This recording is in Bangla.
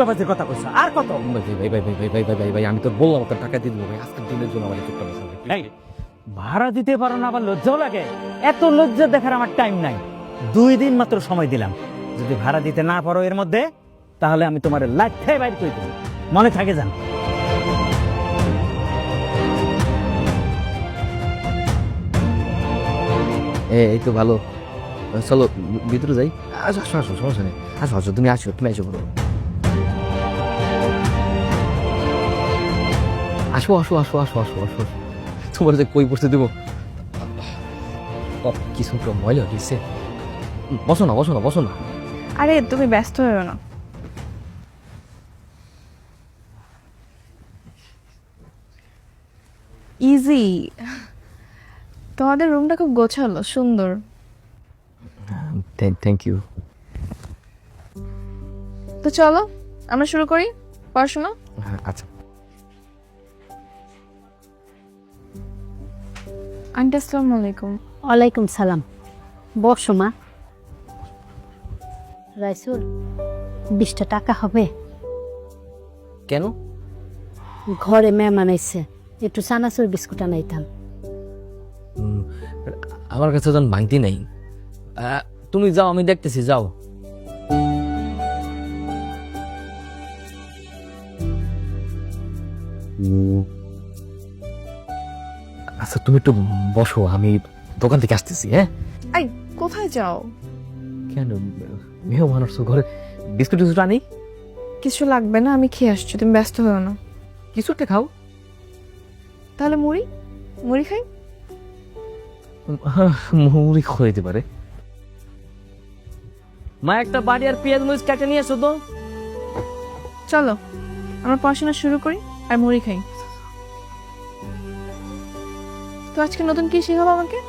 বাজে কথা কইছো আর কত? ভাই আমি তো বললাম আপনার টাকা দিয়ে দেবো ভাই, আজকের দিনের জন্য আমার একটু টাকা লাগবে। এই ভাড়া দিতে পারো না, আবার লজ্জাও লাগে? এত লজ্জা দেখার আমার টাইম নাই। 2 দিন মাত্র সময় দিলাম, যদি ভাড়া দিতে না পারো এর মধ্যে, তাহলে আমি তোমার লাইফে বাইর করে দেবো, মনে থাকে যান। এই তো ভালো, চলো ভিতরে যাই। আসো আসো আসো, সমস্যা নেই, আসো আসো, তুমি আসো বলো। আসো আসো আসো আসো আসো আসো, তোমার যে কই বসতে দেবো, কিছু একটা ময়লা দিচ্ছে। বসো না বসো না বসো না। আরে তুমি ব্যস্ত হয়েও না। ইজি। তোমাদের রুমটা খুব গোছালো, সুন্দর। Thank you. তো চলো আমরা শুরু করি পড়াশোনা। আচ্ছা। আন্টি আসসালামু আলাইকুম। ওয়ালাইকুম সালাম। বসো মা। রাইসুল, 20টা টাকা হবে? কেন? ঘরে মেহমান আইছে, একটু চানাচুর বিস্কুট আনাইতাম। আমার কাছে তখন ভাঙতি নাই, তুমি যাও, আমি দেখতেছি, যাও। আচ্ছা তুমি একটু বসো, আমি দোকান থেকে আসতেছি। হ্যাঁ, এই কোথায় যাও? কেন মেয়েও মানুষ তো, ঘরে বিস্কুট টিস্কুট আনি। কিছু লাগবে না, আমি খেয়ে আসছি, তুমি ব্যস্ত হও না। কিছু একটা খাও। তাহলে মুড়ি মুড়ি খাই। মুড়ি খাইতে পারে। মা একটা বাড়ি আর পেঁয়াজ মরিচ কেটে নিয়ে এসো তো। চলো আমরা পড়াশোনা শুরু করি আর মুড়ি খাই। তো আজকে নতুন কি শেখাবো আমাকে?